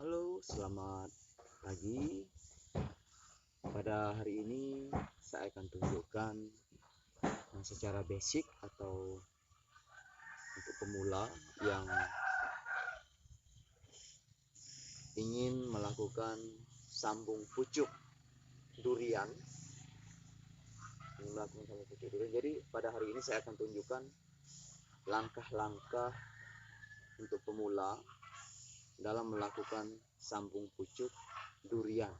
Halo, selamat pagi. Pada hari ini saya akan tunjukkan secara basic atau untuk pemula yang ingin melakukan sambung pucuk durian. Jadi pada hari ini saya akan tunjukkan langkah-langkah untuk pemula dalam melakukan sambung pucuk durian.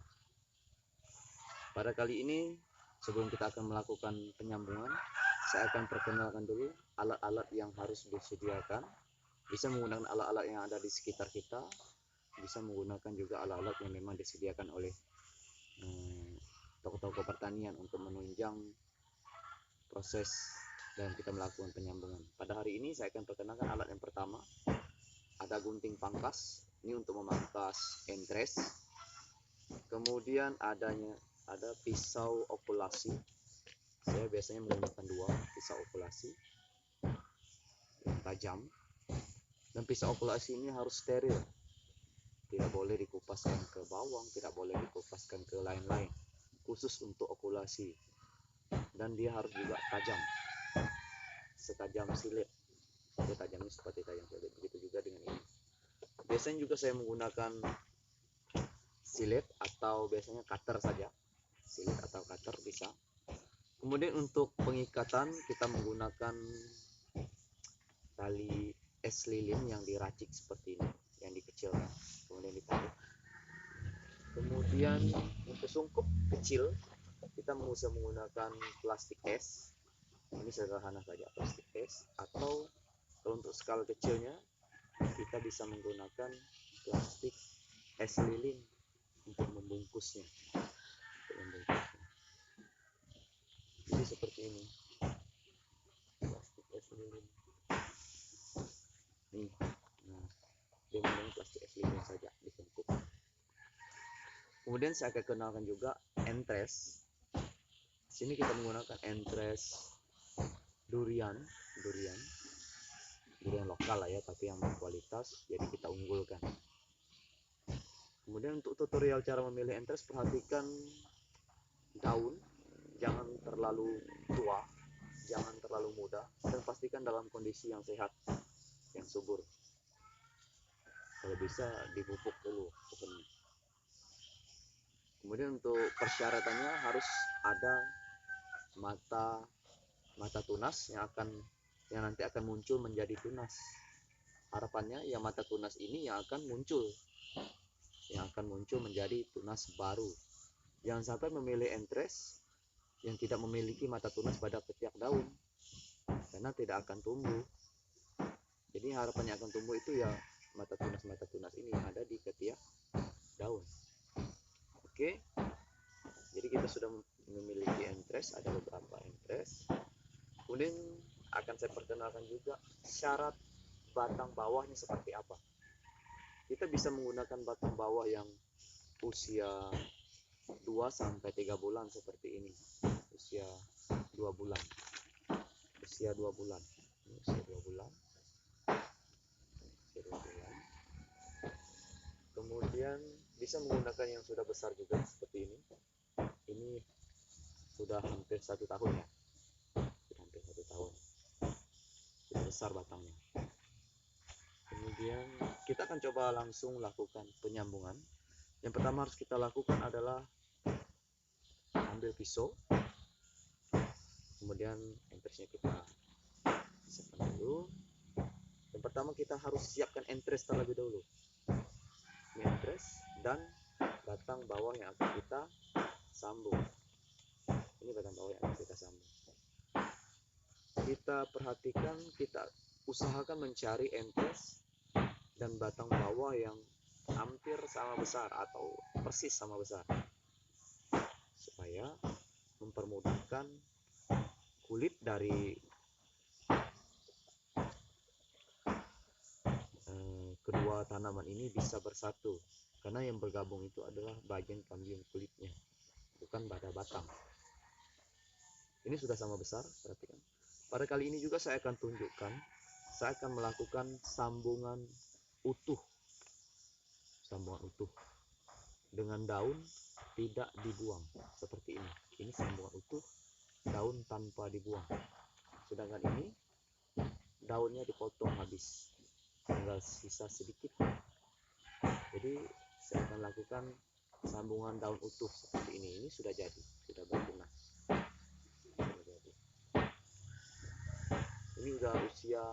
Pada kali ini, sebelum kita akan melakukan penyambungan, saya akan perkenalkan dulu alat-alat yang harus disediakan. Bisa menggunakan alat-alat yang ada di sekitar kita, bisa menggunakan juga alat-alat yang memang disediakan oleh toko-toko pertanian untuk menunjang proses dan kita melakukan penyambungan. Pada hari ini saya akan perkenalkan alat yang pertama. Ada gunting pangkas, ini untuk memangkas entres. Kemudian ada pisau okulasi. Saya biasanya menggunakan 2 pisau okulasi yang tajam. Dan pisau okulasi ini harus steril. Tidak boleh dikupaskan ke bawang, tidak boleh dikupaskan ke lain-lain. Khusus untuk okulasi. Dan dia harus juga tajam. Setajam silet. Dia tajamnya seperti tajam silet. Begitu juga dengan ini. Biasanya juga saya menggunakan silet atau biasanya cutter saja. Silet atau cutter bisa. Kemudian untuk pengikatan kita menggunakan tali es lilin yang diracik seperti ini, yang dikecilkan, kemudian ditarik. Kemudian untuk sungkup kecil kita bisa menggunakan plastik es. Ini sederhana saja, plastik es. Atau kalau untuk skala kecilnya kita bisa menggunakan plastik es lilin untuk membungkusnya. Jadi seperti ini, plastik es lilin. Nih, nah, dia menggunakan plastik es lilin saja dibungkus. Kemudian saya akan kenalkan juga entres. Sini kita menggunakan entres durian lokal lah ya, tapi yang berkualitas, jadi kita unggulkan. Kemudian untuk tutorial cara memilih entres, perhatikan daun, jangan terlalu tua, jangan terlalu muda, dan pastikan dalam kondisi yang sehat, yang subur. Kalau bisa dipupuk dulu pohonnya. Kemudian untuk persyaratannya harus ada mata tunas yang nanti akan muncul menjadi tunas. Harapannya ya mata tunas ini yang akan muncul menjadi tunas baru. Jangan sampai memilih entres yang tidak memiliki mata tunas pada ketiak daun, karena tidak akan tumbuh. Jadi harapannya akan tumbuh itu ya mata tunas ini yang ada di ketiak daun. Oke, jadi kita sudah memiliki entres, ada beberapa entres. Kemudian akan saya perkenalkan juga syarat batang bawahnya seperti apa. Kita bisa menggunakan batang bawah yang usia 2-3 bulan seperti ini. Usia 2 bulan. Kemudian bisa menggunakan yang sudah besar juga seperti ini. Ini sudah hampir 1 tahun ya. Sudah besar batangnya. Kemudian kita akan coba langsung lakukan penyambungan. Yang pertama harus kita lakukan adalah ambil pisau. Kemudian entresnya kita siapkan dulu. Yang pertama kita harus siapkan entres terlebih dahulu. Ini entres dan batang bawah yang akan kita sambung. Ini batang bawah yang akan kita sambung. Kita perhatikan, kita usahakan mencari entres dan batang bawah yang hampir sama besar atau persis sama besar, supaya mempermudahkan kulit dari kedua tanaman ini bisa bersatu, karena yang bergabung itu adalah bagian kambium kulitnya, bukan pada batang. Ini sudah sama besar, perhatikan. Pada kali ini juga saya akan tunjukkan, saya akan melakukan sambungan utuh sambungan utuh dengan daun tidak dibuang seperti ini. Ini sambungan utuh, daun tanpa dibuang. Sedangkan ini daunnya dipotong habis, tinggal sisa sedikit. Jadi saya akan lakukan sambungan daun utuh seperti ini. Ini sudah jadi, sudah bertunas. Ini udah usia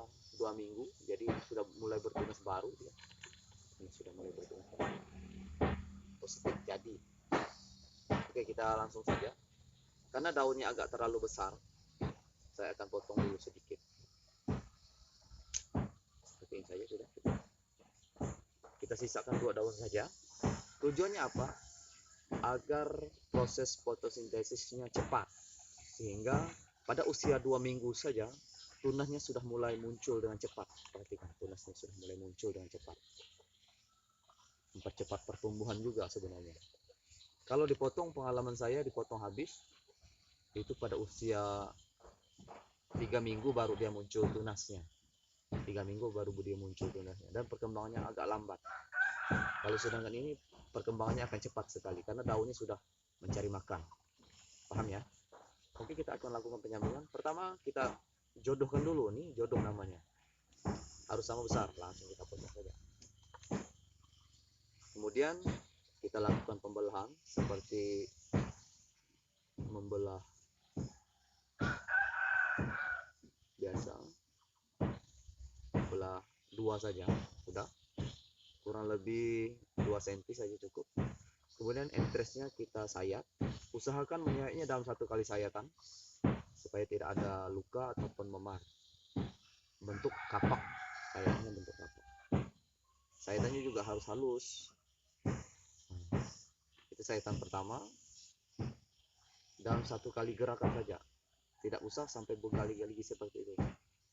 2 minggu, jadi sudah mulai bertunas baru dia. Ini sudah mulai bertunas baru. Positif jadi. Oke, kita langsung saja. Karena daunnya agak terlalu besar, saya akan potong dulu sedikit. Seperti ini saja sudah. Kita sisakan 2 daun saja. Tujuannya apa? Agar proses fotosintesisnya cepat, sehingga pada usia 2 minggu saja tunasnya sudah mulai muncul dengan cepat. Perhatikan, tunasnya sudah mulai muncul dengan cepat. Mempercepat pertumbuhan juga sebenarnya. Kalau dipotong, pengalaman saya dipotong habis itu pada usia 3 minggu baru dia muncul tunasnya. 3 minggu baru dia muncul tunasnya, dan perkembangannya agak lambat. Kalau sedangkan ini perkembangannya akan cepat sekali karena daunnya sudah mencari makan. Paham ya? Oke, kita akan lakukan penyambungan. Pertama kita jodohkan dulu, nih jodoh namanya. Harus sama besar, langsung kita potong saja. Kemudian kita lakukan pembelahan seperti membelah biasa. Belah 2 saja, sudah. Kurang lebih 2 cm saja cukup. Kemudian entrestnya kita sayat. Usahakan menyayatnya dalam 1 kali sayatan supaya tidak ada luka ataupun memar. Bentuk kapak, sayatnya bentuk kapak. Sayatannya juga harus halus. Itu sayatan pertama. Dalam 1 kali gerakan saja, tidak usah sampai berkali-kali seperti itu.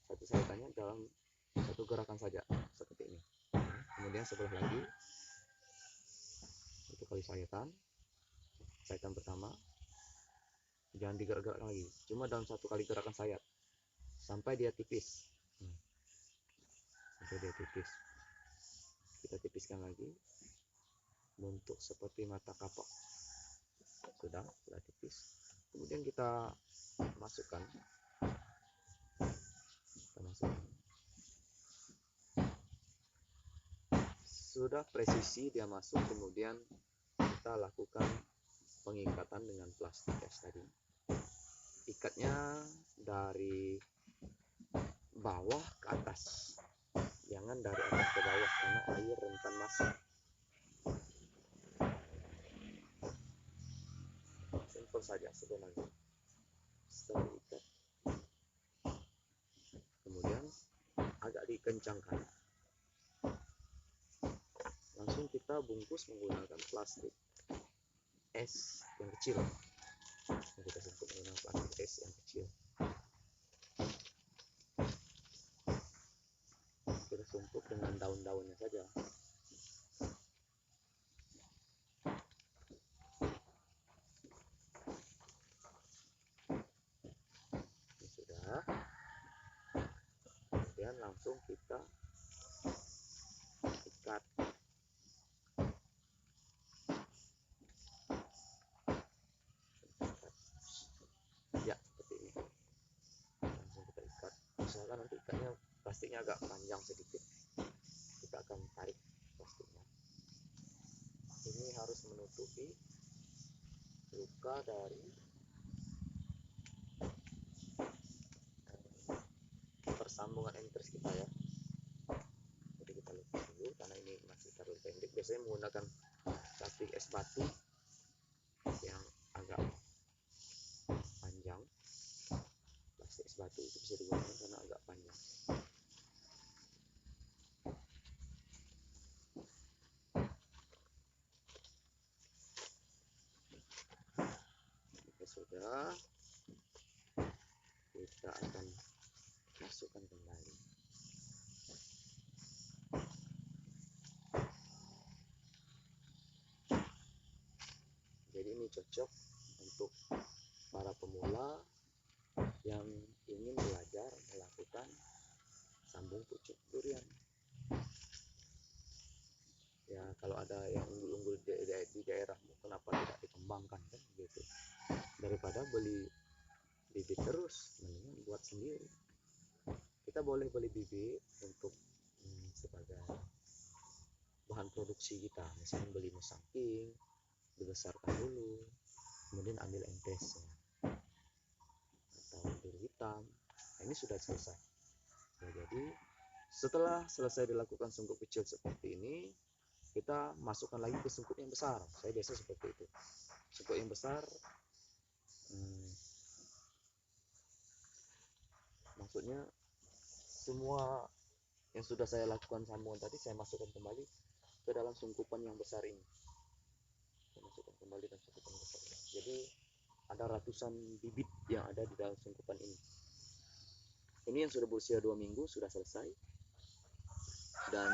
Satu sayatannya dalam 1 gerakan saja seperti ini. Kemudian sebelah lagi 1 kali sayatan. Sayatan pertama, jangan digerak-gerakkan lagi, cuma dalam 1 kali gerakan sayat sampai dia tipis. Sampai dia tipis, kita tipiskan lagi bentuk seperti mata kapak. Sudah tipis. Kemudian kita masukkan. Sudah presisi dia masuk, kemudian kita lakukan pengikatan dengan plastik es tadi. Ikatnya dari bawah ke atas, jangan dari atas ke bawah karena air rentan masuk. Simpel saja sebenarnya. Setelah diikat, kemudian agak dikencangkan, langsung kita bungkus menggunakan plastik es yang kecil. Kita bungkus menggunakan plastik es yang kecil. Kita tumpuk dengan daun-daunnya saja. Ini sudah. Kemudian langsung kita ikat. Ya, seperti ini. Langsung kita ikat. Usahakan nanti ikatnya plastiknya agak panjang sedikit. Kita akan tarik plastiknya. Ini harus menutupi luka dari persambungan entres kita ya. Jadi kita lepas dulu karena ini masih terlalu pendek. Biasanya menggunakan plastik es batu yang agak panjang. Plastik es batu itu bisa digunakan karena agak panjang. Oke, sudah. Kita akan masukkan kembali. Jadi ini cocok untuk para pemula yang ingin belajar melakukan sambung pucuk durian. Ya, kalau ada yang unggul-unggul di daerahmu, kenapa tidak dikembangkan kan gitu. Daripada beli bibit terus, mendingan buat sendiri. Kita boleh beli bibit untuk sebagai bahan produksi kita, misalnya beli musangking, dibesarkan dulu, kemudian ambil entesnya atau biru hitam. Nah, ini sudah selesai. Nah, jadi setelah selesai dilakukan sungkup kecil seperti ini, kita masukkan lagi ke sungkup yang besar. Saya biasa seperti itu. Sungkup yang besar, maksudnya semua yang sudah saya lakukan sambungan tadi saya masukkan kembali ke dalam sungkupan yang besar ini. Saya masukkan kembali dalam sungkupan besar ini. Jadi ada ratusan bibit yang ada di dalam sungkupan ini. Ini yang sudah berusia 2 minggu sudah selesai dan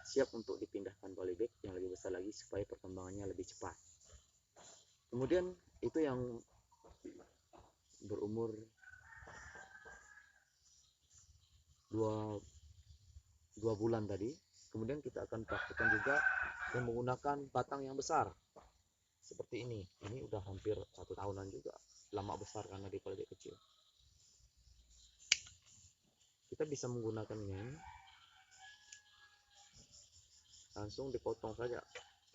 siap untuk dipindahkan polybag yang lebih besar lagi supaya perkembangannya lebih cepat. Kemudian itu yang berumur 2 bulan tadi. Kemudian kita akan praktikkan juga yang menggunakan batang yang besar seperti ini. Ini udah hampir 1 tahunan juga, lama besar karena di polybag kecil. Kita bisa menggunakannya langsung dipotong saja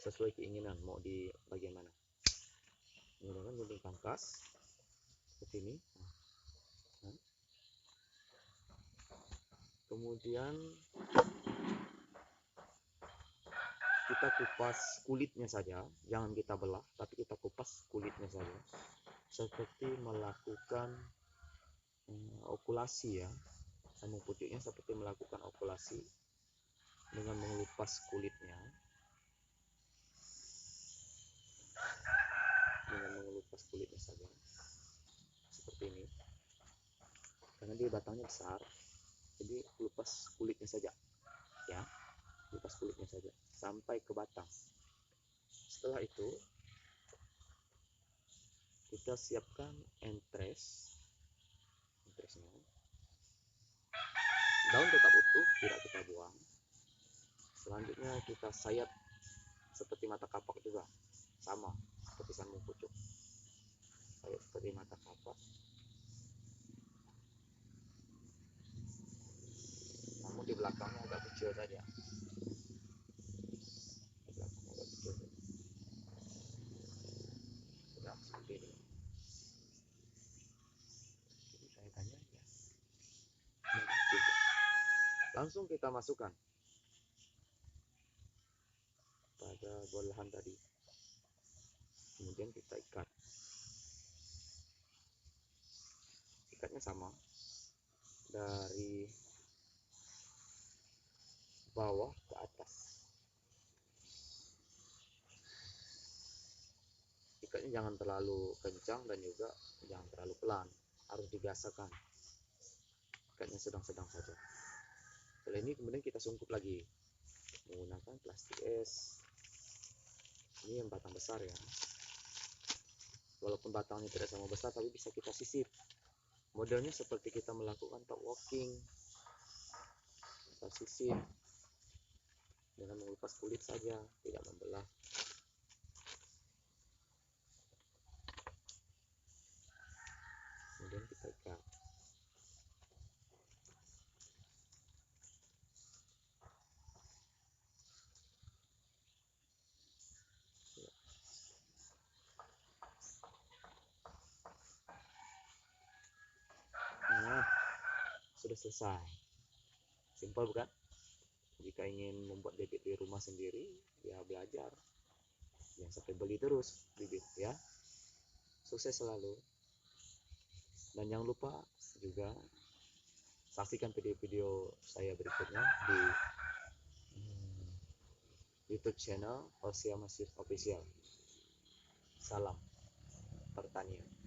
sesuai keinginan mau di bagian mana. Menggunakan gunting pangkas seperti ini. Kemudian kita kupas kulitnya saja, jangan kita belah, tapi kita kupas kulitnya saja, seperti melakukan okulasi ya. Sambung pucuknya seperti melakukan okulasi dengan mengelupas kulitnya. Dengan mengelupas kulitnya saja, seperti ini. Karena dia batangnya besar, jadi lepas kulitnya saja, ya, lepas kulitnya saja sampai ke batang. Setelah itu kita siapkan entresnya. Daun tetap utuh, tidak kita buang. Selanjutnya kita sayat seperti mata kapak juga, sama seperti sambung pucuk. Sayat seperti mata kapak, namun di belakangnya agak kecil saja. Di belakangnya agak kecil saja. Sudah seperti ini. Jadi saya tanya ya. Langsung kita masukkan pada bolahan tadi, kemudian kita ikatnya sama dari bawah ke atas. Ikatnya jangan terlalu kencang dan juga jangan terlalu pelan, harus dibiasakan. Ikatnya sedang-sedang saja. Setelah ini kemudian kita sungkup lagi menggunakan plastik es. Ini yang batang besar ya. Walaupun batangnya tidak sama besar, tapi bisa kita sisip. Modelnya seperti kita melakukan top walking. Kita sisip dengan mengupas kulit saja, tidak membelah. Kemudian kita ikat. Nah, sudah selesai. Simpel bukan? Jika ingin membuat bibit di rumah sendiri, ya belajar. Jangan sampai beli terus bibit ya. Sukses selalu. Dan jangan lupa juga saksikan video-video saya berikutnya di YouTube channel Osia Masif Official. Salam pertanian.